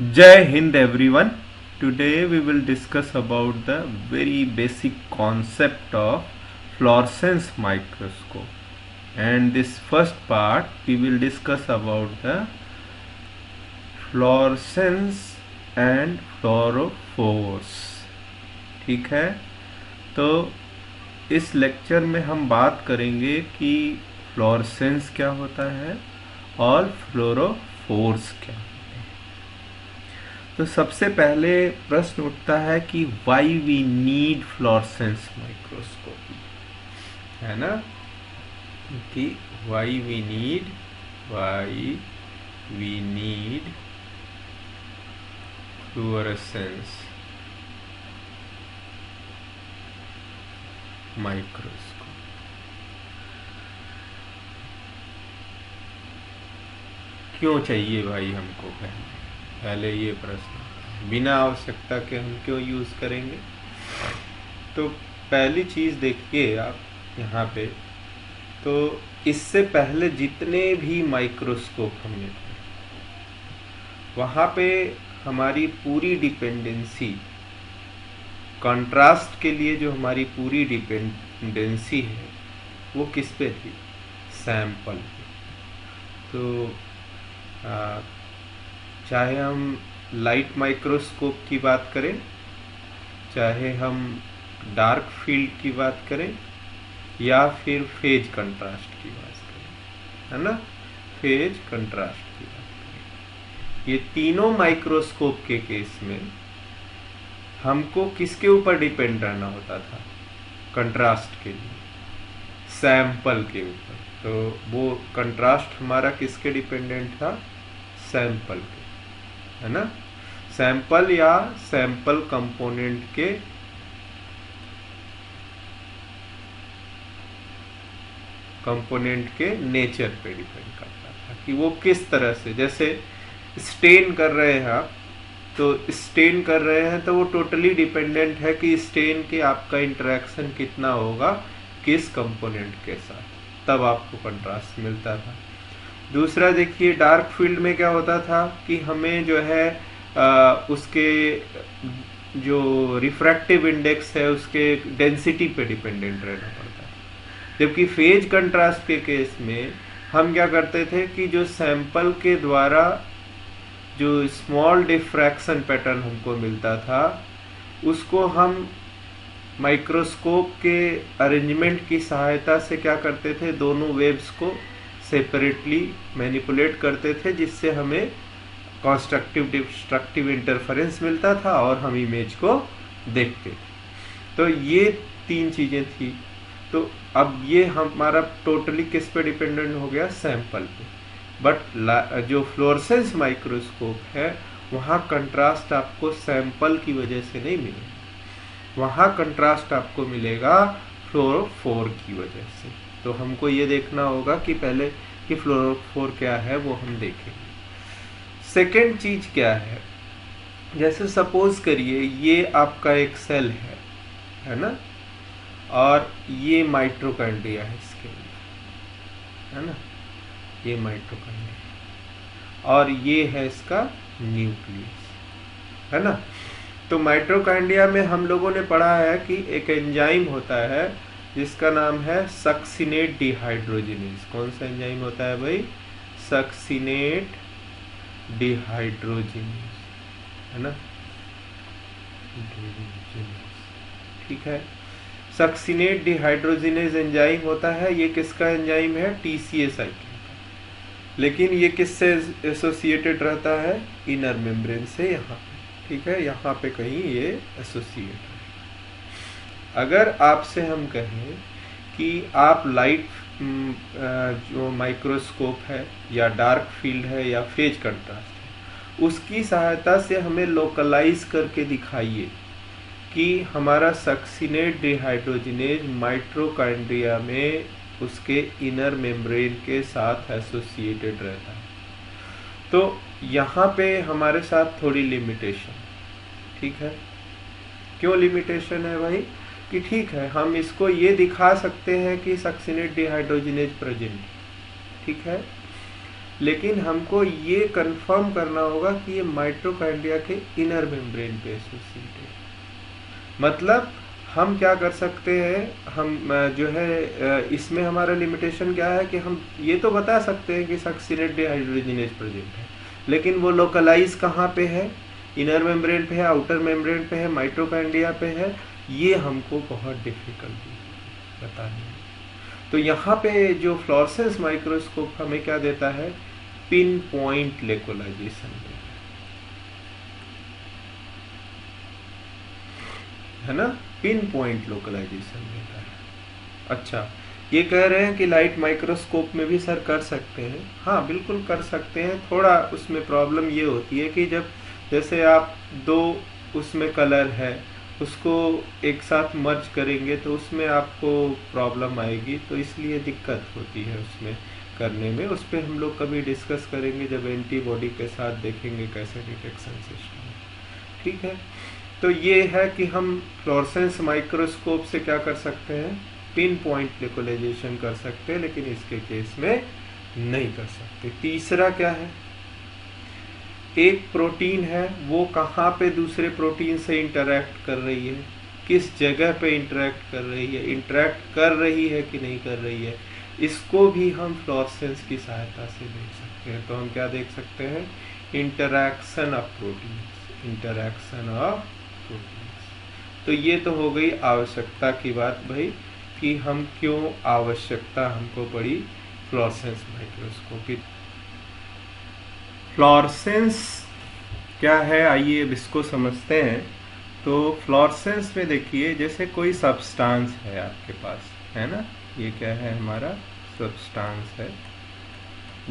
Jai Hind everyone. Today we will discuss about the very basic concept of fluorescence microscope. And this first part we will discuss about the fluorescence and fluorophores. ठीक है, तो इस lecture में हम बात करेंगे कि fluorescence क्या होता है और फ्लोरोफोर्स क्या होता है। तो सबसे पहले प्रश्न उठता है कि why we need fluorescence microscopy, है ना, कि why we need fluorescence microscope. क्यों चाहिए भाई हमको? पहले ये प्रश्न, बिना आवश्यकता के हम क्यों यूज करेंगे? तो पहली चीज देखिए आप यहाँ पे, तो इससे पहले जितने भी माइक्रोस्कोप हमने पढ़े, वहाँ पे हमारी पूरी डिपेंडेंसी, कंट्रास्ट के लिए जो हमारी पूरी डिपेंडेंसी है वो किस पे थी? सैंपल पे। तो चाहे हम लाइट माइक्रोस्कोप की बात करें, चाहे हम डार्क फील्ड की बात करें, या फिर फेज कंट्रास्ट की बात करें, है ना, फेज कंट्रास्ट की बात करें, ये तीनों माइक्रोस्कोप के केस में हमको किसके ऊपर डिपेंड रहना होता था? कंट्रास्ट के लिए सैंपल के ऊपर। तो वो कंट्रास्ट हमारा किसके डिपेंडेंट था? सैंपल के, है ना, सैंपल या सैंपल कंपोनेंट के नेचर पे डिपेंड करता था कि वो किस तरह से, जैसे स्टेन कर रहे हैं आप, तो स्टेन कर रहे हैं तो वो टोटली डिपेंडेंट है कि स्टेन के आपका इंटरेक्शन कितना होगा किस कंपोनेंट के साथ, तब आपको कंट्रास्ट मिलता था। दूसरा देखिए, डार्क फील्ड में क्या होता था कि हमें जो है उसके जो रिफ्रैक्टिव इंडेक्स है उसके डेंसिटी पे डिपेंडेंट रहना पड़ता है। जबकि फेज कंट्रास्ट के केस में हम क्या करते थे कि जो सैंपल के द्वारा जो स्मॉल डिफ्रैक्शन पैटर्न हमको मिलता था, उसको हम माइक्रोस्कोप के अरेंजमेंट की सहायता से क्या करते थे? दोनों वेव्स को सेपरेटली मैनिपुलेट करते थे, जिससे हमें कंस्ट्रक्टिव डिस्ट्रक्टिव इंटरफेरेंस मिलता था और हम इमेज को देखते थे। तो ये तीन चीजें थी। तो अब ये हमारा टोटली किस पे डिपेंडेंट हो गया? सैंपल पे। बट जो फ्लोरेसेंस माइक्रोस्कोप है, वहाँ कंट्रास्ट आपको सैंपल की वजह से नहीं मिलेगा, वहाँ कंट्रास्ट आपको मिलेगा फ्लोरोफोर की वजह से। तो हमको ये देखना होगा कि पहले कि फ्लोरोफोर क्या है वो हम देखेंगे। सेकेंड चीज क्या है, जैसे सपोज करिए ये आपका एक सेल है ना, और ये माइटोकॉन्ड्रिया है इसके लिए, है ना, ये माइटोकॉन्ड्रिया और ये है इसका न्यूक्लियस, है ना। तो माइटोकॉन्ड्रिया में हम लोगों ने पढ़ा है कि एक एंजाइम होता है जिसका नाम है सक्सिनेट डिहाइड्रोजिनेज। कौन सा एंजाइम होता है भाई? सक्सिनेट डिहाइड्रोजिनेज, है ना, ठीक है। सक्सिनेट डिहाइड्रोजिनेज एंजाइम होता है। ये किसका एंजाइम है? TCA साइकिल का। लेकिन ये किससे एसोसिएटेड रहता है? इनर मेम्ब्रेन से, यहाँ पे, ठीक है, यहाँ पे कहीं ये एसोसिएट है। अगर आपसे हम कहें कि आप लाइट जो माइक्रोस्कोप है या डार्क फील्ड है या फेज कंट्रास्ट है, उसकी सहायता से हमें लोकलाइज करके दिखाइए कि हमारा सक्सिनेट डिहाइड्रोजिनेज माइटोकॉन्ड्रिया में उसके इनर मेम्ब्रेन के साथ एसोसिएटेड रहता है, तो यहाँ पे हमारे साथ थोड़ी लिमिटेशन, ठीक है। क्यों लिमिटेशन है भाई? कि ठीक है, हम इसको ये दिखा सकते हैं कि सक्सिनेट डिहाइड्रोजिनेज प्रेजेंट, ठीक है, लेकिन हमको ये कंफर्म करना होगा कि ये माइटोकॉन्ड्रिया के इनर मेम्ब्रेन पे एसोसिएटेड है। मतलब हम क्या कर सकते हैं, हम जो है इसमें हमारा लिमिटेशन क्या है कि हम ये तो बता सकते हैं कि सक्सिनेट डिहाइड्रोजनेज प्रेजेंट है, लेकिन वो लोकलाइज कहाँ पे है, इनर मेम्ब्रेन पे है, आउटर मेम्ब्रेन पे है, माइटोकॉन्ड्रिया पे है, ये हमको बहुत डिफिकल्टी बतानी है। तो यहाँ पे जो फ्लोरेसेंस माइक्रोस्कोप हमें क्या देता है, पिन पॉइंट लोकलाइजेशन है ना, पिन पॉइंट लोकलाइजेशन देता है। अच्छा, ये कह रहे हैं कि लाइट माइक्रोस्कोप में भी सर कर सकते हैं। हाँ बिल्कुल कर सकते हैं। थोड़ा उसमें प्रॉब्लम ये होती है कि जब जैसे आप दो उसमें कलर है उसको एक साथ मर्ज करेंगे तो उसमें आपको प्रॉब्लम आएगी, तो इसलिए दिक्कत होती है उसमें करने में। उस पर हम लोग कभी डिस्कस करेंगे जब एंटीबॉडी के साथ देखेंगे कैसे डिटेक्शन सिस्टम है। ठीक है, तो ये है कि हम फ्लोरेसेंस माइक्रोस्कोप से क्या कर सकते हैं, पिन पॉइंट लोकलाइजेशन कर सकते हैं, लेकिन इसके केस में नहीं कर सकते। तीसरा क्या है, एक प्रोटीन है वो कहाँ पे दूसरे प्रोटीन से इंटरैक्ट कर रही है, किस जगह पे इंटरैक्ट कर रही है, इंटरैक्ट कर रही है कि नहीं कर रही है, इसको भी हम फ्लोरेसेंस की सहायता से देख सकते हैं। तो हम क्या देख सकते हैं, interaction of proteins, interaction of proteins. तो ये तो हो गई आवश्यकता की बात भाई, कि हम क्यों आवश्यकता हमको पड़ी फ्लोरेसेंस माइक्रोस्कोप की। फ्लोरेसेंस क्या है, आइए अब इसको समझते हैं। तो फ्लोरेसेंस में देखिए, जैसे कोई सब्सटेंस है आपके पास, है ना, ये क्या है हमारा सब्सटेंस है,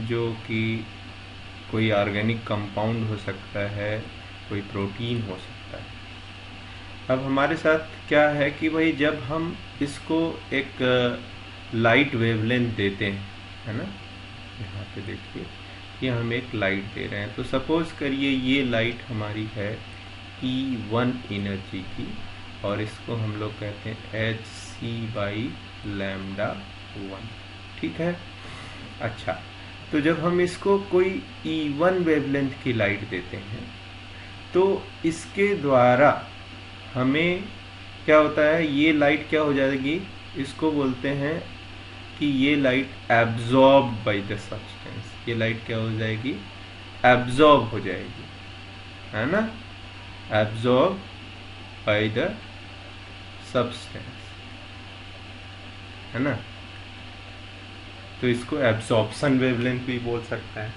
जो कि कोई ऑर्गेनिक कंपाउंड हो सकता है, कोई प्रोटीन हो सकता है। अब हमारे साथ क्या है कि भाई जब हम इसको एक लाइट वेवलेंथ देते हैं, है ना, यहाँ पे देखिए ये हम एक लाइट दे रहे हैं, तो सपोज करिए ये लाइट हमारी है E1 एनर्जी की, और इसको हम लोग कहते हैं hc/λ1। ठीक है, अच्छा, तो जब हम इसको कोई E1 वेवलेंथ की लाइट देते हैं तो इसके द्वारा हमें क्या होता है, ये लाइट क्या हो जाएगी, इसको बोलते हैं कि ये light absorb by the substance, ये लाइट क्या हो जाएगी, एब्जॉर्ब हो जाएगी, है ना, एब्जॉर्ब बाय द सब्सटेंस, है ना। तो इसको एब्जॉर्प्शन वेवलेंथ भी बोल सकता है।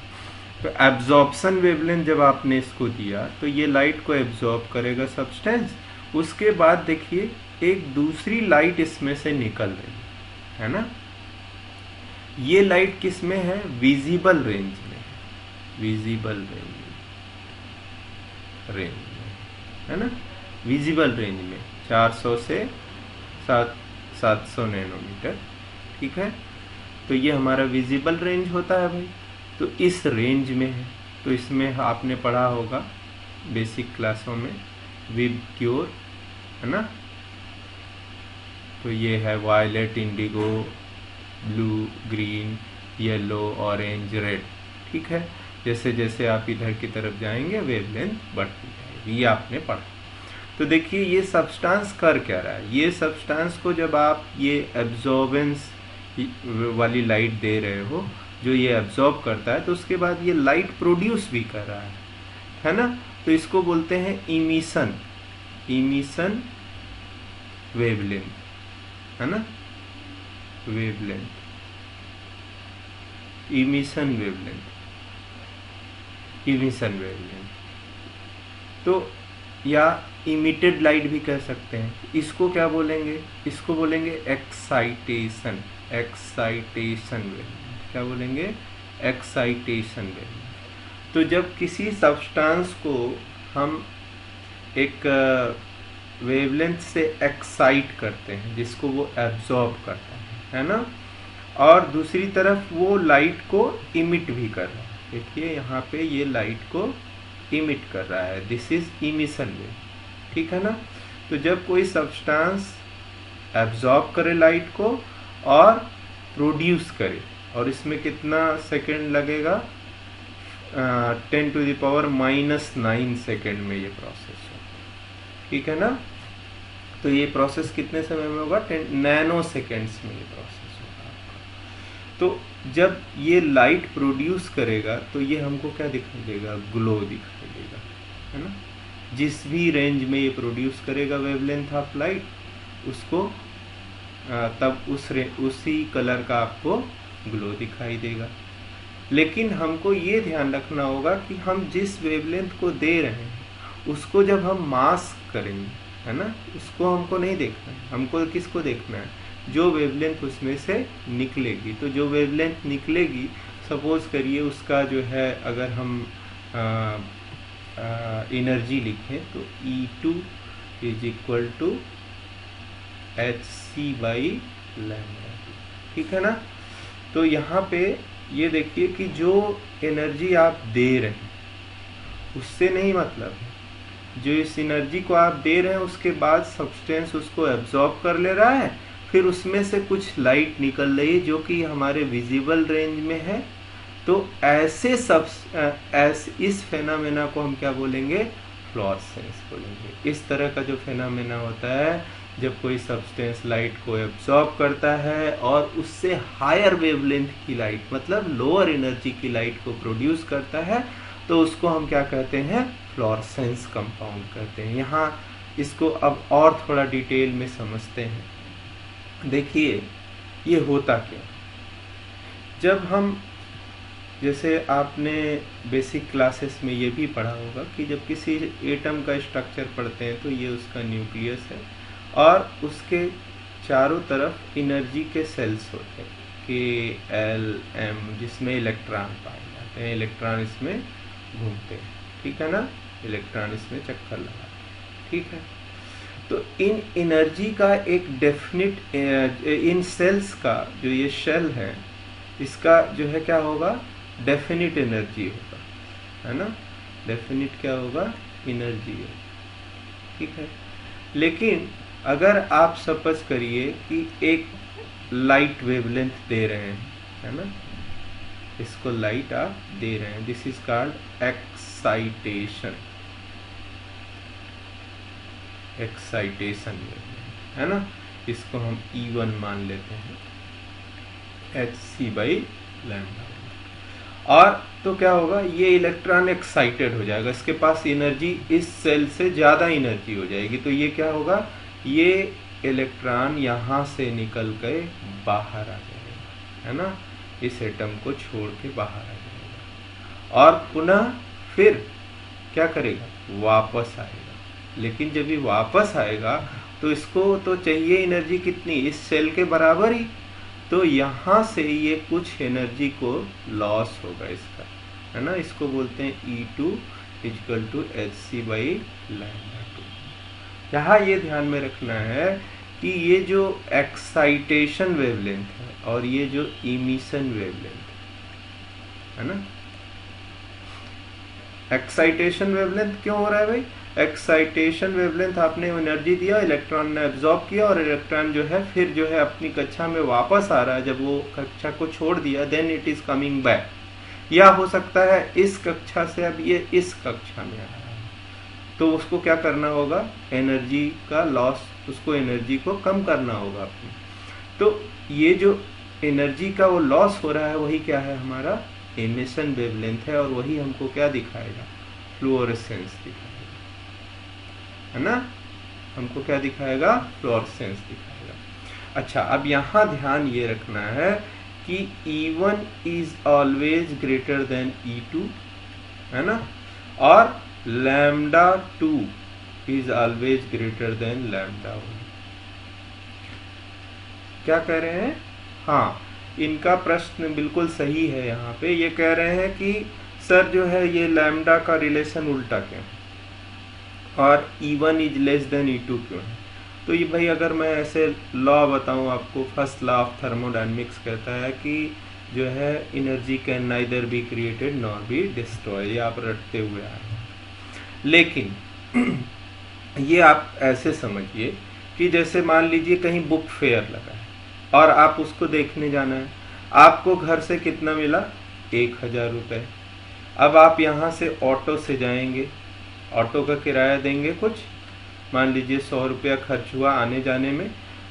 तो एब्जॉर्प्शन वेवलेंथ जब आपने इसको दिया तो ये लाइट को एब्जॉर्ब करेगा सब्सटेंस, उसके बाद देखिए एक दूसरी लाइट इसमें से निकल रही है ना, ये लाइट किस में है, विजिबल रेंज में है, विजिबल रेंज में, है ना, विजिबल रेंज में 400 से 700 नैनोमीटर। ठीक है, तो ये हमारा विजिबल रेंज होता है भाई, तो इस रेंज में है। तो इसमें आपने पढ़ा होगा बेसिक क्लासों में विबग्योर, है ना, तो ये है violet, indigo, blue, green, yellow, orange, red. ठीक है, जैसे जैसे आप इधर की तरफ जाएंगे वेवलेंथ बढ़ती जाएगी, ये आपने पढ़ा। तो देखिए ये सब्सटेंस कर क्या रहा है, ये सब्सटेंस को जब आप ये एब्जॉर्बेंस वाली लाइट दे रहे हो, जो ये एब्जॉर्ब करता है, तो उसके बाद ये लाइट प्रोड्यूस भी कर रहा है ना, तो इसको बोलते हैं इमिशन, इमिशन वेवलेंथ, है ना, wavelength, emission wavelength, emission wavelength. तो या इमिटेड लाइट भी कह सकते हैं। इसको क्या बोलेंगे, इसको बोलेंगे एक्साइटेशन, एक्साइटेशन वेवलेंथ। क्या बोलेंगे, एक्साइटेशन वेवलेंथ। तो जब किसी सब्सटेंस को हम एक वेवलेंथ से एक्साइट करते हैं, जिसको वो एब्जॉर्ब करता है ना, और दूसरी तरफ वो लाइट को इमिट भी कर रहा है। देखिए यहाँ पे ये लाइट को इमिट कर रहा है, दिस इज इमिशन वेव। ठीक है ना, तो जब कोई सब्सटेंस एब्जॉर्ब करे लाइट को और प्रोड्यूस करे, और इसमें कितना सेकंड लगेगा, 10⁻⁻⁹ सेकेंड में ये प्रोसेस होगा, ठीक है ना। तो ये प्रोसेस कितने समय में होगा? 10 नैनो सेकेंड्स में ये प्रोसेस होगा आपका। तो जब ये लाइट प्रोड्यूस करेगा तो ये हमको क्या दिखाई देगा? ग्लो दिखाई देगा, है ना। जिस भी रेंज में ये प्रोड्यूस करेगा वेवलेंथ ऑफ लाइट, उसको तब उसी कलर का आपको ग्लो दिखाई देगा। लेकिन हमको ये ध्यान रखना होगा कि हम जिस वेवलेंथ को दे रहे हैं उसको जब हम मास्क करेंगे, है ना, उसको हमको नहीं देखना है। हमको किसको देखना है? जो वेवलेंथ उसमें से निकलेगी। तो जो वेवलेंथ निकलेगी, सपोज करिए उसका जो है, अगर हम एनर्जी लिखें तो E2 is equal to hc/λ2, ठीक है ना। तो यहाँ पे ये देखिए कि जो एनर्जी आप दे रहे हैं उससे नहीं मतलब है। जो इस एनर्जी को आप दे रहे हैं उसके बाद सब्सटेंस उसको एब्जॉर्ब कर ले रहा है, फिर उसमें से कुछ लाइट निकल रही है जो कि हमारे विजिबल रेंज में है। तो ऐसे इस फेनामेना को हम क्या बोलेंगे? फ्लोरेसेंस बोलेंगे। इस तरह का जो फेनामेना होता है, जब कोई सब्सटेंस लाइट को एब्जॉर्ब करता है और उससे हायर वेवलेंथ की लाइट, मतलब लोअर एनर्जी की लाइट को प्रोड्यूस करता है, तो उसको हम क्या कहते हैं? फ्लोरेसेंस कंपाउंड कहते हैं। यहाँ इसको अब और थोड़ा डिटेल में समझते हैं। देखिए ये होता क्या, जब हम, जैसे आपने बेसिक क्लासेस में ये भी पढ़ा होगा कि जब किसी एटम का स्ट्रक्चर पढ़ते हैं तो ये उसका न्यूक्लियस है और उसके चारों तरफ एनर्जी के सेल्स होते हैं, K, L, M, जिसमें इलेक्ट्रॉन पाए जाते हैं। इलेक्ट्रॉन इसमें घूमते हैं, ठीक है ना, इलेक्ट्रॉन इसमें चक्कर लगाते हैं, ठीक है। तो इन एनर्जी का एक डेफिनिट, इन सेल्स का जो ये शेल है, इसका जो है क्या होगा? डेफिनिट एनर्जी होगा, है ना। डेफिनिट क्या होगा? एनर्जी है, ठीक है। लेकिन अगर आप सपोज करिए कि एक लाइट वेवलेंथ दे रहे हैं, है ना, इसको लाइट आप दे रहे हैं, this is called excitation. Excitation है ना, इसको हम E1 मान लेते हैं, hc/λ। और तो क्या होगा? ये इलेक्ट्रॉन एक्साइटेड हो जाएगा, इसके पास एनर्जी इस सेल से ज़्यादा एनर्जी हो जाएगी। तो ये क्या होगा? ये इलेक्ट्रॉन यहाँ से निकल के बाहर आ जाएगा, है ना, इस एटम को छोड़ के बाहर आ जाएगा और पुनः फिर क्या करेगा? वापस आएगा। लेकिन जब ये वापस आएगा तो इसको तो चाहिए एनर्जी कितनी? इस सेल के बराबर ही। तो यहाँ से ये कुछ एनर्जी को लॉस होगा इसका, है ना। इसको बोलते हैं E2 इक्वल टू hc/λ2। यहाँ ये ध्यान में रखना है कि ये जो एक्साइटेशन वेवलेंथ है और ये जो इमिशन वेवलेंथ है ना, एक्साइटेशन वेवलेंथ क्यों हो रहा है भाई? एक्साइटेशन वेवलेंथ, आपने एनर्जी दिया, इलेक्ट्रॉन ने एब्जॉर्ब किया और इलेक्ट्रॉन जो है फिर जो है अपनी कक्षा में वापस आ रहा है। जब वो कक्षा को छोड़ दिया, then it is coming back. या हो सकता है इस कक्षा से अब ये इस कक्षा में आ रहा है, तो उसको क्या करना होगा? एनर्जी का लॉस, उसको एनर्जी को कम करना होगा अपनी। तो ये जो एनर्जी का वो लॉस हो रहा है वही क्या है? हमारा एमिशन वेवलेंथ है। और वही हमको क्या दिखाएगा? फ्लोरेसेंस दिखाएगा, है ना। हमको क्या दिखाएगा? फ्लोरेसेंस दिखाएगा। अच्छा, अब यहाँ ध्यान ये रखना है कि E1 is always greater than E2, है ना, और λ2 इज ऑलवेज ग्रेटर देन λ1। क्या कह रहे हैं? हाँ, इनका प्रश्न बिल्कुल सही है। यहाँ पे ये कह रहे हैं कि सर जो है ये लैम्डा का रिलेशन उल्टा क्यों और E1 is less than E2 क्यों है? तो ये भाई अगर मैं ऐसे लॉ बताऊं आपको, फर्स्ट लॉ ऑफ थर्मोडायनेमिक्स कहता है कि जो है energy can neither be created nor be destroy. ये आप रटते हुए आए हैं। लेकिन ये आप ऐसे समझिए कि जैसे मान लीजिए कहीं बुक फेयर लगा है और आप उसको देखने जाना है। आपको घर से कितना मिला? 1000 रुपये। अब आप यहाँ से ऑटो से जाएंगे, ऑटो का किराया देंगे कुछ, मान लीजिए 100 रुपया खर्च हुआ आने जाने में,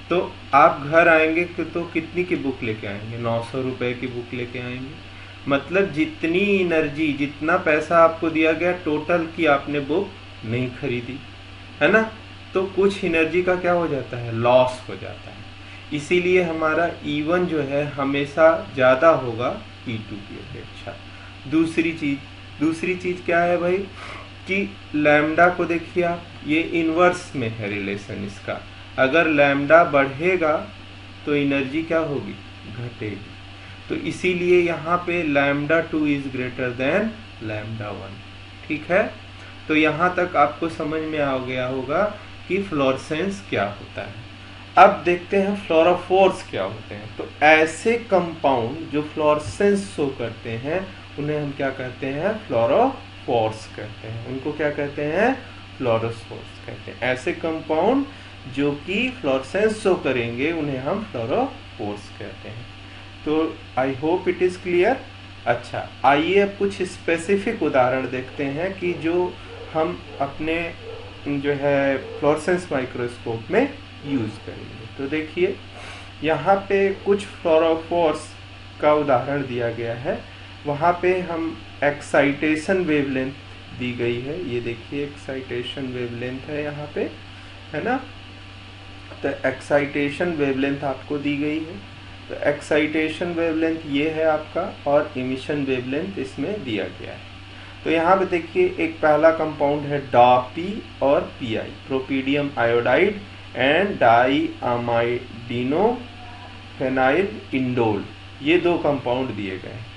तो आप घर आएंगे तो कितनी की बुक लेके आएंगे? 900 रुपये की बुक लेके आएंगे। मतलब जितनी एनर्जी, जितना पैसा आपको दिया गया टोटल की आपने बुक नहीं खरीदी, है ना? तो कुछ एनर्जी का क्या हो जाता है? लॉस हो जाता है। इसीलिए हमारा E1 जो है हमेशा ज़्यादा होगा E2 की अपेक्षा। दूसरी चीज़ क्या है भाई कि लैम्डा को देखिए आप, ये इन्वर्स में है रिलेशन इसका। अगर लैम्डा बढ़ेगा तो एनर्जी क्या होगी? घटेगी। तो इसीलिए यहाँ पे λ2 इज ग्रेटर देन λ1। ठीक है, तो यहाँ तक आपको समझ में आ गया होगा कि फ्लोरेसेंस क्या होता है। अब देखते हैं फ्लोरोफोर्स क्या होते हैं। तो ऐसे कंपाउंड जो फ्लोरेसेंस शो करते हैं उन्हें हम क्या कहते हैं? फ्लोरोफोर्स कहते हैं। उनको क्या कहते हैं? फ्लोरोफोर्स कहते हैं। ऐसे कंपाउंड जो कि फ्लोरेसेंस शो करेंगे उन्हें हम फ्लोरोफोर्स कहते हैं। तो I hope it is clear. अच्छा, आइए अब कुछ स्पेसिफिक उदाहरण देखते हैं कि जो हम अपने जो है फ्लोरेसेंस माइक्रोस्कोप में यूज करेंगे। तो देखिए यहाँ पे कुछ फ्लोरोफोर्स का उदाहरण दिया गया है। वहाँ पे हम एक्साइटेशन वेवलेंथ दी गई है, ये देखिए एक्साइटेशन वेवलेंथ है यहाँ पे, है ना? तो एक्साइटेशन वेवलेंथ आपको दी गई है। तो एक्साइटेशन वेवलेंथ ये है आपका, और इमिशन वेवलेंथ इसमें दिया गया है। तो यहाँ पे देखिए एक पहला कंपाउंड है DAPI और PI, propidium iodide and diamidino phenyl indole, ये दो कंपाउंड दिए गए हैं।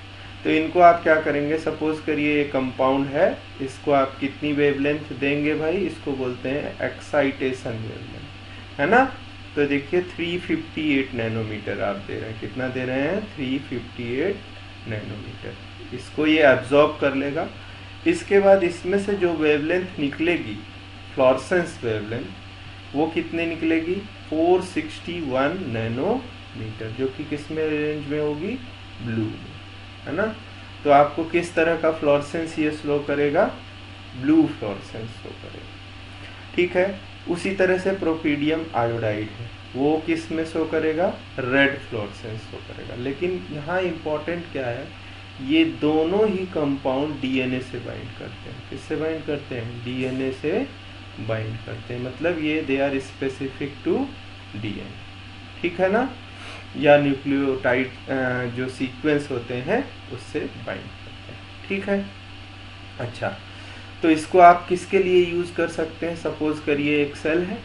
तो इनको आप क्या करेंगे? सपोज करिए ये कंपाउंड है, इसको आप कितनी वेवलेंथ देंगे भाई? इसको बोलते हैं एक्साइटेशन वेवलेंथ, है ना? तो देखिए 358 नैनोमीटर आप दे रहे हैं। कितना दे रहे हैं? 358 नैनोमीटर। इसको ये एब्जॉर्ब कर लेगा। इसके बाद इसमें से जो वेवलेंथ निकलेगी, फ्लोरेसेंस वेवलेंथ, वो कितने निकलेगी? 461 नैनोमीटर, जो कि किस में रेंज में होगी? ब्लू में, है ना? तो आपको किस तरह का फ्लोरेसेंस ये शो करेगा? ब्लू फ्लोरेसेंस शो करेगा। ठीक है, उसी तरह से प्रोपीडियम आयोडाइड है, वो किस में शो करेगा? रेड फ्लोरेसेंस शो करेगा। लेकिन यहाँ इम्पोर्टेंट क्या है, ये दोनों ही कंपाउंड डीएनए से बाइंड करते हैं। किससे बाइंड करते हैं? डीएनए से बाइंड करते हैं। मतलब ये they are specific to DNA, ठीक है ना? या न्यूक्लियोटाइड जो सीक्वेंस होते हैं उससे बाइंड करते हैं। ठीक है, अच्छा, तो इसको आप किसके लिए यूज कर सकते हैं? सपोज करिए एक सेल है,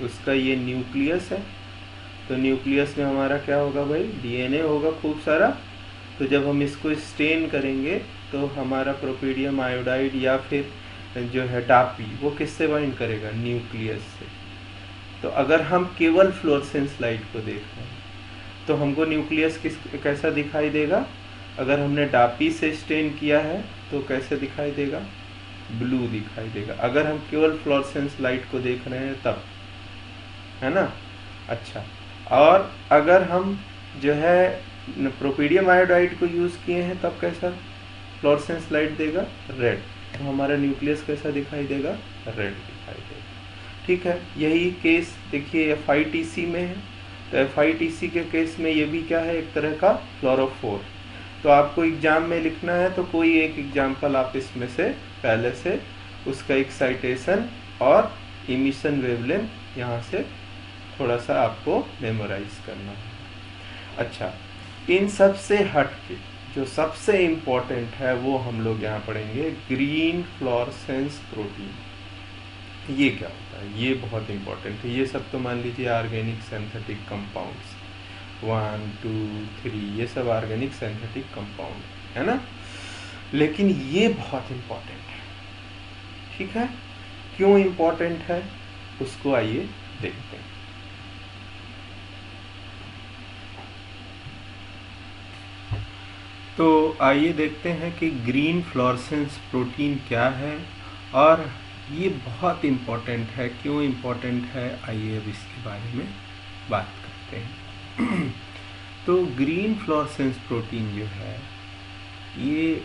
उसका ये न्यूक्लियस है। तो न्यूक्लियस में हमारा क्या होगा भाई? डीएनए होगा खूब सारा। तो जब हम इसको स्टेन करेंगे तो हमारा प्रोपीडियम आयोडाइड या फिर जो है डापी, वो किससे बाइंड करेगा? न्यूक्लियस से। तो अगर हम केवल फ्लोरेसेंस लाइट को देख रहे हैं तो हमको न्यूक्लियस कैसा दिखाई देगा? अगर हमने डापी से स्टेन किया है तो कैसे दिखाई देगा? ब्लू दिखाई देगा। अगर हम केवल फ्लोरेसेंस लाइट को देख रहे हैं तब, है ना? अच्छा, और अगर हम जो है प्रोपीडियम आयोडाइड को यूज किए हैं तब कैसा फ्लोरेसेंस लाइट देगा? रेड। तो हमारा न्यूक्लियस कैसा दिखाई देगा? रेड दिखाई देगा। ठीक है, यही केस देखिए FITC में है। तो FITC के केस में ये भी क्या है? एक तरह का फ्लोरोफोर। तो आपको एग्जाम में लिखना है तो कोई एक एग्जाम्पल आप इसमें से पहले से उसका एक्साइटेशन और इमिशन वेवलेंथ यहाँ से थोड़ा सा आपको मेमोराइज करना है। अच्छा, इन सब से हट के जो सबसे इम्पोर्टेंट है वो हम लोग यहाँ पढ़ेंगे, ग्रीन फ्लोरेसेंस प्रोटीन। ये क्या होता है? ये बहुत इम्पोर्टेंट है। ये सब तो मान लीजिए ऑर्गेनिक सिंथेटिक कंपाउंड्स, 1 2 3, ये सब ऑर्गेनिक सिंथेटिक कंपाउंड है ना? लेकिन ये बहुत इम्पोर्टेंट है। ठीक है, क्यों इम्पोर्टेंट है उसको आइए देखते हैं। तो आइए देखते हैं कि ग्रीन फ्लोरेसेंस प्रोटीन क्या है और ये बहुत इम्पोर्टेंट है। क्यों इम्पोर्टेंट है, आइए अब इसके बारे में बात करते हैं। तो ग्रीन फ्लोरेसेंस प्रोटीन जो है ये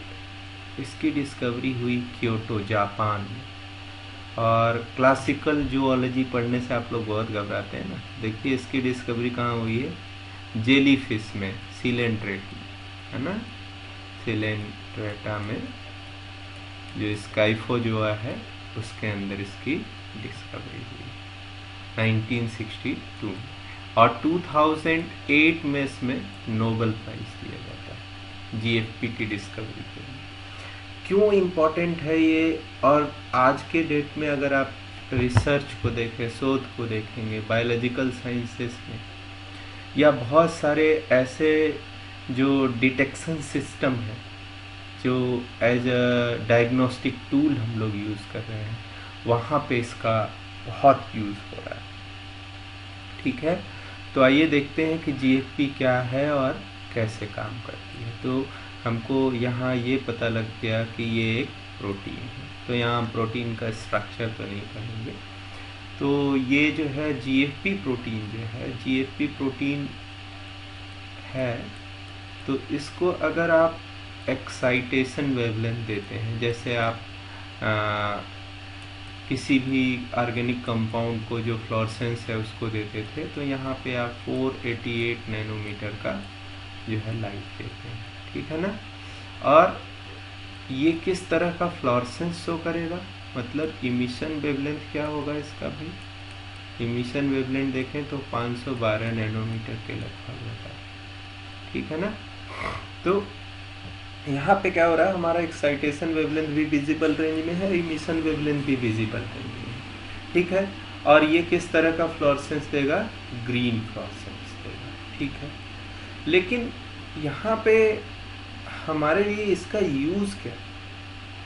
इसकी डिस्कवरी हुई क्योटो, जापान में। और क्लासिकल जूलॉजी पढ़ने से आप लोग बहुत घबराते हैं ना। देखिए इसकी डिस्कवरी कहाँ हुई है, जेली फिश में, सिलेंट्रेटी, है ना, सिलेंट्रेटा में, जो स्काइफोजोआ है उसके अंदर इसकी डिस्कवरी हुई 1962। और 2008 में इसमें नोबेल प्राइज दिया जाता है जीएफपी की डिस्कवरी के लिए। क्यों इम्पोर्टेंट है ये? और आज के डेट में अगर आप रिसर्च को देखें, शोध को देखेंगे बायोलॉजिकल साइंसेस में, या बहुत सारे ऐसे जो डिटेक्शन सिस्टम है जो एज अ डायग्नोस्टिक टूल हम लोग यूज़ कर रहे हैं, वहाँ पे इसका बहुत यूज़ हो रहा है। ठीक है, तो आइए देखते हैं कि जीएफपी क्या है और कैसे काम करती है। तो हमको यहाँ ये पता लग गया कि ये एक प्रोटीन है, तो यहाँ हम प्रोटीन का स्ट्रक्चर तो नहीं पढ़ेंगे। तो ये जो है जीएफपी प्रोटीन जो है, जीएफपी प्रोटीन है, तो इसको अगर आप एक्साइटेशन वेवलेंथ देते हैं, जैसे आप किसी भी ऑर्गेनिक कंपाउंड को जो फ्लोरेसेंस है उसको देते थे, तो यहाँ पे आप 488 नैनोमीटर का जो है लाइट देते हैं। ठीक है ना। और ये किस तरह का फ्लोरेसेंस शो करेगा, मतलब इमिशन वेवलेंथ क्या होगा इसका भी। इमिशन वेवलेंथ देखें तो 512 नैनोमीटर के लगभग होता है। ठीक है ना। तो यहाँ पे क्या हो रहा है, हमारा एक्साइटेशन वेवलेंथ भी विजिबल रेंज में है, इमिशन वेवलेंथ भी विजिबल रेंज में है। ठीक है। और ये किस तरह का फ्लोरेसेंस देगा, ग्रीन फ्लोरेसेंस देगा। ठीक है। लेकिन यहाँ पे हमारे लिए इसका यूज़ क्या,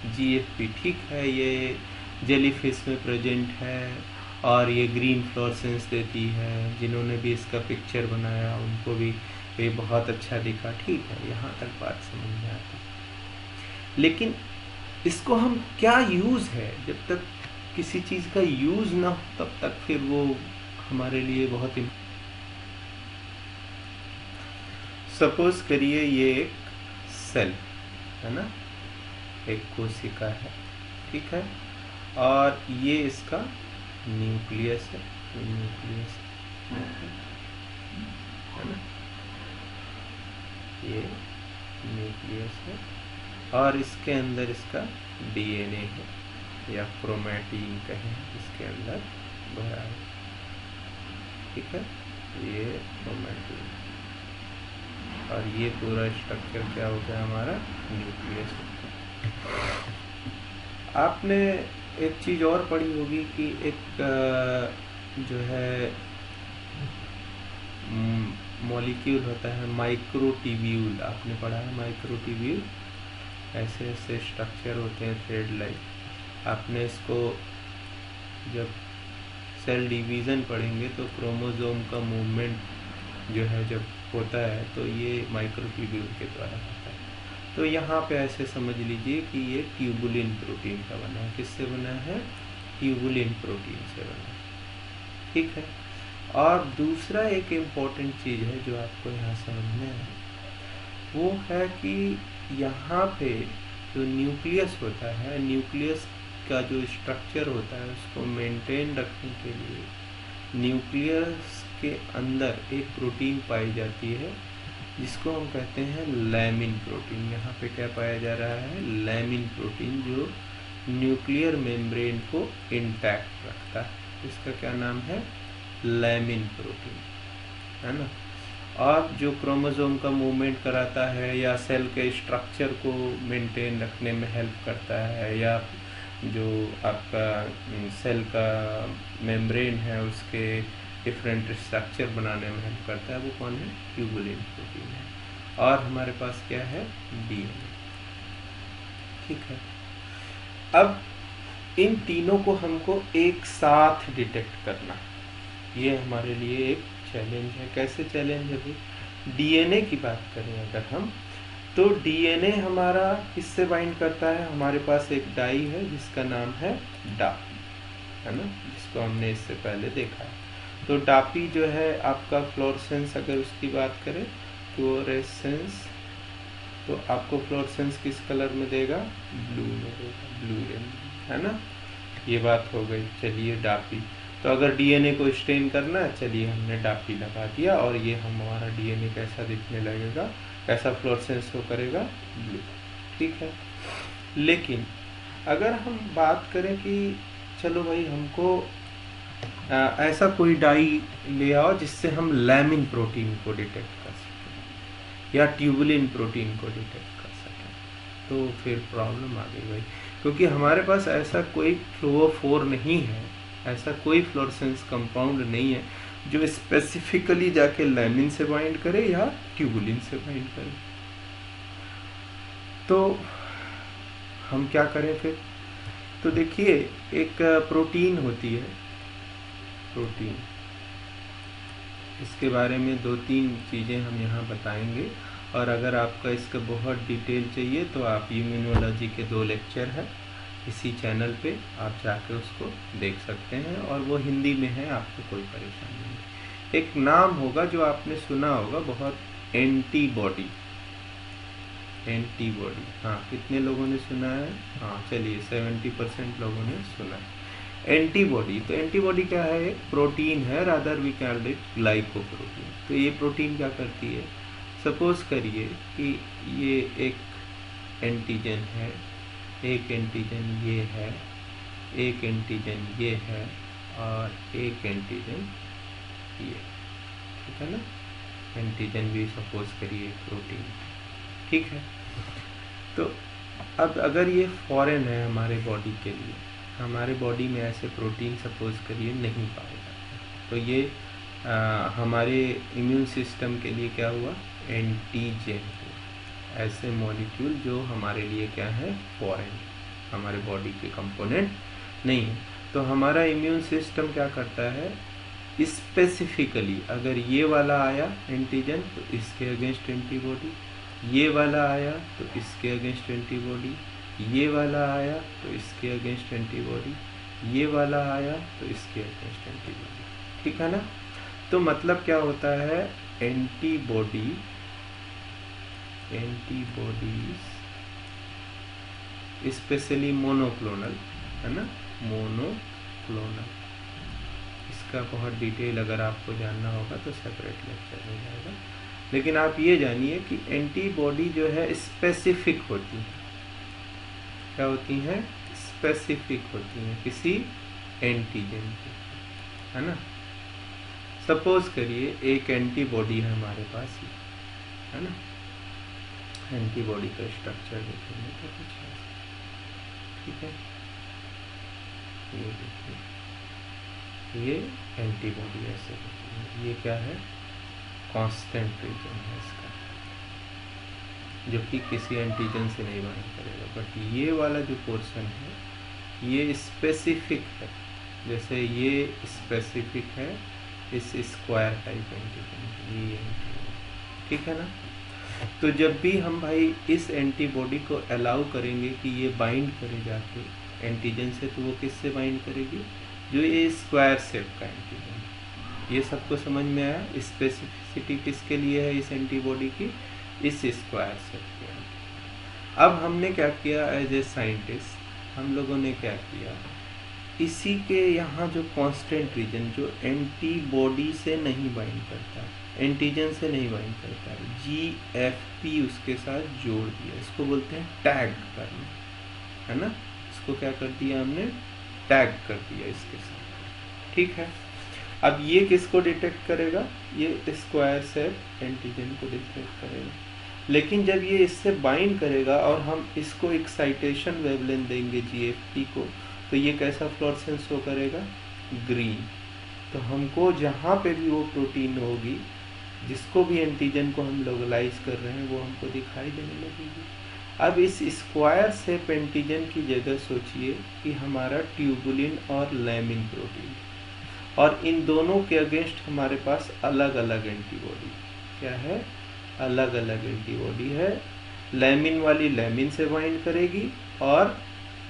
जीएफपी ठीक है, ये जेलीफिश में प्रेजेंट है और ये ग्रीन फ्लोरेसेंस देती है, जिन्होंने भी इसका पिक्चर बनाया उनको भी ये बहुत अच्छा दिखा। ठीक है, यहाँ तक बात समझ में आती। लेकिन इसको हम क्या यूज़ है, जब तक किसी चीज़ का यूज़ ना हो तब तक फिर वो हमारे लिए बहुत ही। सपोज करिए ये एक सेल है ना, एक कोशिका है। ठीक है। और ये इसका न्यूक्लियस है, न्यूक्लियस है ना, ये न्यूक्लियस है। और इसके अंदर इसका डीएनए है या क्रोमैटिन कहें, इसके अंदर भरा है। ठीक है, ये क्रोमैटिन और ये पूरा स्ट्रक्चर क्या होता है हमारा, न्यूक्लियस होता है। आपने एक चीज़ और पढ़ी होगी कि एक जो है मॉलिक्यूल होता है माइक्रोट्यूब्यूल, आपने पढ़ा है माइक्रोट्यूब्यूल, ऐसे ऐसे स्ट्रक्चर होते हैं थ्रेड लाइक। आपने इसको जब सेल डिवीज़न पढ़ेंगे तो क्रोमोसोम का मूवमेंट जो है जब होता है तो ये माइक्रोट्यूब्यूल के द्वारा होता है। तो यहाँ पे ऐसे समझ लीजिए कि ये ट्यूबुलिन प्रोटीन का बना है। किससे बना है, ट्यूबुलिन प्रोटीन से बना है। ठीक है। और दूसरा एक इम्पॉर्टेंट चीज़ है जो आपको यहाँ समझना है, वो है कि यहाँ पे जो न्यूक्लियस होता है, न्यूक्लियस का जो स्ट्रक्चर होता है उसको मेंटेन रखने के लिए न्यूक्लियस के अंदर एक प्रोटीन पाई जाती है जिसको हम कहते हैं लैमिन प्रोटीन। यहाँ पे क्या पाया जा रहा है, लैमिन प्रोटीन, जो न्यूक्लियर मेम्ब्रेन को इंटैक्ट रखता है। इसका क्या नाम है, लैमिन प्रोटीन, है ना। और जो क्रोमोसोम का मूवमेंट कराता है या सेल के स्ट्रक्चर को मेंटेन रखने में हेल्प करता है, या जो आपका सेल का मेम्ब्रेन है उसके डिफरेंट स्ट्रक्चर बनाने में हेल्प करता है, वो कौन है, ट्यूबुलिन प्रोटीन है। और हमारे पास क्या है, डीएनए। ठीक है। अब इन तीनों को हमको एक साथ डिटेक्ट करना, ये हमारे लिए एक चैलेंज है। कैसे चैलेंज है भाई, डीएनए की बात करें अगर हम, तो डीएनए हमारा किससे बाइंड करता है, हमारे पास एक डाई है जिसका नाम है डापी, है ना, जिसको हमने इससे पहले देखा है। तो डापी जो है आपका फ्लोरेसेंस, अगर उसकी बात करें, फ्लोरेसेंस तो आपको फ्लोरेसेंस किस कलर में देगा? ब्लू में देगा, ब्लू रेनबो, है ना। ये बात हो गई। चलिए डापी, तो अगर डीएनए को स्टेन करना है, चलिए हमने डापी लगा दिया और ये हमारा डीएनए कैसा दिखने लगेगा, कैसा फ्लोरेसेंस शो करेगा? ब्लू। ठीक है। लेकिन अगर हम बात करें कि चलो भाई हमको ऐसा कोई डाई ले आओ जिससे हम लैमिन प्रोटीन को डिटेक्ट कर सकें या ट्यूबुलिन प्रोटीन को डिटेक्ट कर सकें, तो फिर प्रॉब्लम आ गई भाई, क्योंकि हमारे पास ऐसा कोई फ्लोरोफोर नहीं है, ऐसा कोई फ्लोरेसेंस कंपाउंड नहीं है जो स्पेसिफिकली जाके लैमिन से बाइंड करे या ट्यूबुलिन से बाइंड करे। तो हम क्या करें फिर? तो देखिए, एक प्रोटीन होती है, प्रोटीन, इसके बारे में 2-3 चीज़ें हम यहाँ बताएंगे, और अगर आपका इसका बहुत डिटेल चाहिए तो आप इम्यूनोलॉजी के 2 लेक्चर हैं इसी चैनल पे, आप जाके उसको देख सकते हैं, और वो हिंदी में है, आपको कोई परेशानी नहीं। एक नाम होगा जो आपने सुना होगा बहुत, एंटीबॉडी। एंटीबॉडी, हाँ, कितने लोगों ने सुना है? हाँ, चलिए 70% लोगों ने सुना है एंटीबॉडी। तो एंटीबॉडी क्या है? एक प्रोटीन है, rather we called it glycoprotein. तो ये प्रोटीन क्या करती है? सपोज करिए कि ये एक एंटीजन है, एक एंटीजन ये है, एक एंटीजन ये है, और एक एंटीजन ये, ठीक है ना। एंटीजन भी सपोज करिए प्रोटीन, ठीक है। तो अब अगर ये फॉरेन है हमारे बॉडी के लिए, हमारे बॉडी में ऐसे प्रोटीन सपोज करिए नहीं पाए जाते, तो ये हमारे इम्यून सिस्टम के लिए क्या हुआ? एंटीजन हुआ। ऐसे मॉलिक्यूल जो हमारे लिए क्या है? फॉरेन, हमारे बॉडी के कंपोनेंट नहीं है। तो हमारा इम्यून सिस्टम क्या करता है? स्पेसिफिकली अगर ये वाला आया एंटीजन तो इसके अगेंस्ट एंटीबॉडी, ये वाला आया तो इसके अगेंस्ट एंटीबॉडी, ये वाला आया तो इसके अगेंस्ट एंटीबॉडी, ये वाला आया तो इसके अगेंस्ट एंटीबॉडी, ठीक है ना। तो मतलब क्या होता है? एंटीबॉडी, एंटीबॉडीज स्पेशली मोनोक्लोनल, है ना, मोनोक्लोनल। इसका बहुत डिटेल अगर आपको जानना होगा तो सेपरेट लेक्चर हो जाएगा, लेकिन आप ये जानिए कि एंटीबॉडी जो है स्पेसिफिक होती है। क्या होती हैं? स्पेसिफिक होती हैं किसी एंटीजन की, है ना। सपोज करिए एक एंटीबॉडी है हमारे पास ही, है ना। एंटीबॉडी का स्ट्रक्चर देखेंगे तो कुछ है, ठीक है। ये देखिए, ये एंटीबॉडी ऐसे होती है। ये क्या है? कांस्टेंट रीजन है इसका, जो कि किसी एंटीजन से नहीं बाइंड करेगा। बट ये वाला जो पोर्शन है ये स्पेसिफिक है, जैसे ये स्पेसिफिक है इस स्क्वायर टाइप एंटीजन, ये ठीक है ना। तो जब भी हम भाई इस एंटीबॉडी को अलाउ करेंगे कि ये बाइंड करे जाके एंटीजन से, तो वो किससे बाइंड करेगी? जो ये स्क्वायर शेप का एंटीजन। ये सबको समझ में आया? स्पेसिफिसिटी किसके लिए है इस एंटीबॉडी की? इस स्क्वायर शेप के। अब हमने क्या किया एज ए साइंटिस्ट, हम लोगों ने क्या किया, इसी के यहाँ जो कांस्टेंट रीजन जो एंटीबॉडी से नहीं बाइंड करता, एंटीजन से नहीं बाइंड करता, GFP उसके साथ जोड़ दिया। इसको बोलते हैं टैग करना, है ना। इसको क्या कर दिया हमने? टैग कर दिया इसके साथ, ठीक है। अब ये किसको डिटेक्ट करेगा? ये स्क्वायर शेप एंटीजन को डिटेक्ट करेगा। लेकिन जब ये इससे बाइंड करेगा और हम इसको एक्साइटेशन वेवलेंथ देंगे GFP को, तो ये कैसा फ्लोरेसेंस शो करेगा? ग्रीन। तो हमको जहाँ पे भी वो प्रोटीन होगी, जिसको भी एंटीजन को हम लोकलाइज कर रहे हैं, वो हमको दिखाई देने लगेगी। अब इस स्क्वायर शेप एंटीजन की जगह सोचिए कि हमारा ट्यूबुलिन और लैमिन प्रोटीन, और इन दोनों के अगेंस्ट हमारे पास अलग अलग एंटीबॉडी। क्या है? अलग अलग एंटीबॉडी है। लैमिन वाली लैमिन से बाइंड करेगी और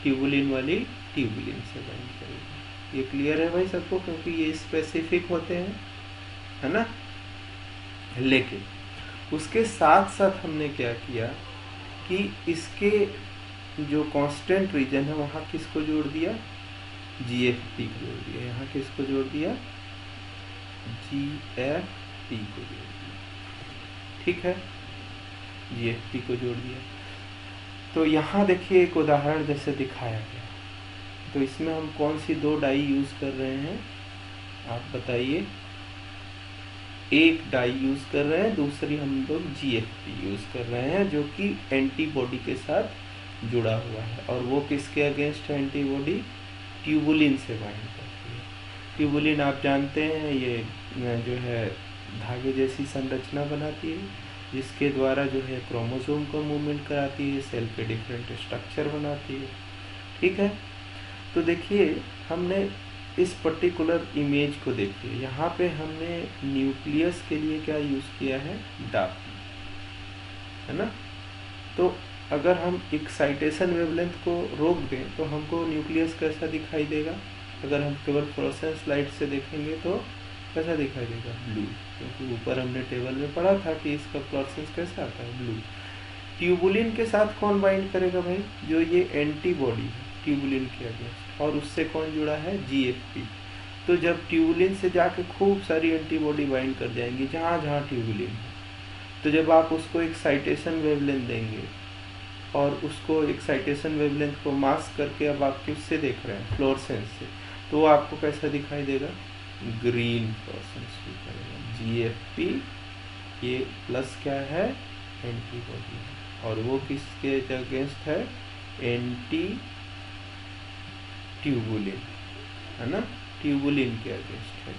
ट्यूबुलिन वाली ट्यूबुलिन से बाइंड करेगी। ये क्लियर है भाई सबको? क्योंकि ये स्पेसिफिक होते हैं, है ना। लेकिन उसके साथ साथ हमने क्या किया कि इसके जो कांस्टेंट रीजन है वहाँ किसको जोड़ दिया, GFP को जोड़ दिया, यहाँ किसको जोड़ दिया, GFP को जोड़ दिया, ठीक है, GFP को जोड़ दिया। तो यहाँ देखिए एक उदाहरण जैसे दिखाया गया, तो इसमें हम कौन सी दो डाई यूज़ कर रहे हैं, आप बताइए। एक डाई यूज़ कर रहे हैं, दूसरी हम लोग GFP यूज़ कर रहे हैं जो कि एंटीबॉडी के साथ जुड़ा हुआ है। और वो किसके अगेंस्ट है एंटीबॉडी, ट्यूबुलिन से बाइंड करती है। ट्यूबुलिन आप जानते हैं ये जो है धागे जैसी संरचना बनाती है, जिसके द्वारा जो है क्रोमोसोम का मूवमेंट कराती है, सेल के डिफरेंट स्ट्रक्चर बनाती है, ठीक है। तो देखिए हमने इस पर्टिकुलर इमेज को देखिए, यहाँ पे हमने न्यूक्लियस के लिए क्या यूज़ किया है, डार्क, है ना। तो अगर हम एक्साइटेशन वेवलेंथ को रोक दें तो हमको न्यूक्लियस कैसा दिखाई देगा, अगर हम केवल फ्लोरेसेंस लाइट से देखेंगे तो कैसा दिखाई देगा, ब्लू, क्योंकि ऊपर हमने टेबल में पढ़ा था कि इसका फ्लोरेसेंस कैसा आता है, ब्लू। ट्यूबुलिन के साथ कौन बाइंड करेगा भाई, जो ये एंटीबॉडी है ट्यूबुलिन के अगेंस्ट, और उससे कौन जुड़ा है, GFP। तो जब ट्यूबुलिन से जाके खूब सारी एंटीबॉडी बाइंड कर जाएंगी जहाँ जहाँ ट्यूबुलिन है, तो जब आप उसको एक्साइटेशन वेवलेंथ देंगे और उसको एक्साइटेशन वेवलेंथ को मास्क करके अब आप किससे देख रहे हैं, फ्लोरेसेंस से, तो वो आपको कैसा दिखाई देगा, ग्रीन फ्लोरेसेंस दिखाई देगा। GFP ये प्लस क्या है, एंटीबॉडी है, और वो किसके अगेंस्ट है, एंटी ट्यूबुलिन, है ना, ट्यूबुलिन के अगेंस्ट है।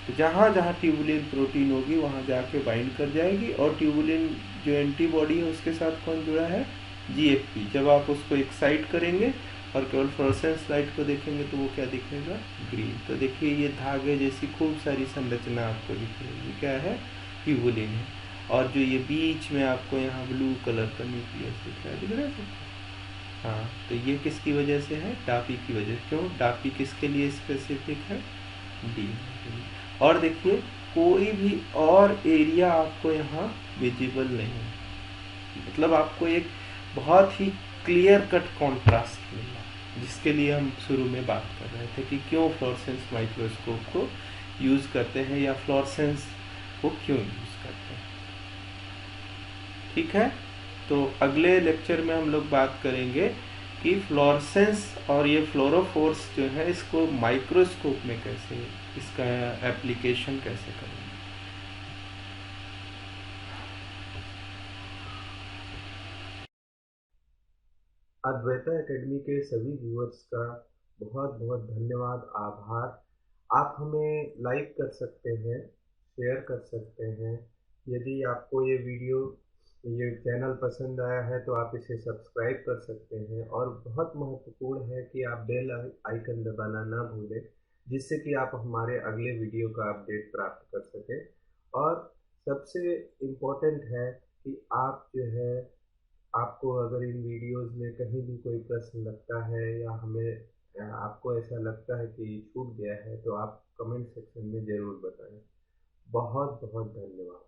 तो जहाँ जहाँ ट्यूबुलिन प्रोटीन होगी वहाँ जाके बाइंड कर जाएगी, और ट्यूबुलिन जो एंटीबॉडी है उसके साथ कौन जुड़ा है, GFP। जब आप उसको एक्साइट करेंगे और केवल फ्लोरेसेंस लाइट को देखेंगे तो वो क्या दिखेगा, ग्रीन। तो देखिए ये धागे जैसी खूब सारी संरचना आपको दिख रही है, क्या है, ट्यूबुलिन है। और जो ये बीच में आपको यहाँ ब्लू कलर का न्यूक्लियस दिख रहा है, दिख रहा है, हाँ, तो ये किसकी वजह से है, डापी की वजह से। क्यों, डापी किसके लिए स्पेसिफिक है, डी। और देखिए कोई भी और एरिया आपको यहाँ विजिबल नहीं, मतलब आपको एक बहुत ही क्लियर कट कॉन्ट्रास्ट मिला, जिसके लिए हम शुरू में बात कर रहे थे कि क्यों फ्लोरेसेंस माइक्रोस्कोप को यूज़ करते हैं या फ्लोरेसेंस को क्यों यूज़ करते हैं, ठीक है। तो अगले लेक्चर में हम लोग बात करेंगे कि फ्लोरेसेंस और ये फ्लोरोफोर्स जो है इसको माइक्रोस्कोप में कैसे, इसका एप्लीकेशन कैसे करेंगे। अद्वैता एकेडमी के सभी व्यूअर्स का बहुत बहुत धन्यवाद, आभार। आप हमें लाइक कर सकते हैं, शेयर कर सकते हैं। यदि आपको ये वीडियो, ये चैनल पसंद आया है तो आप इसे सब्सक्राइब कर सकते हैं, और बहुत महत्वपूर्ण है कि आप बेल आइकन दबाना ना भूलें, जिससे कि आप हमारे अगले वीडियो का अपडेट प्राप्त कर सकें। और सबसे इम्पोर्टेंट है कि आप जो है, आपको अगर इन वीडियोस में कहीं भी कोई प्रश्न लगता है या हमें आपको ऐसा लगता है कि छूट गया है तो आप कमेंट सेक्शन में ज़रूर बताएं। बहुत बहुत धन्यवाद।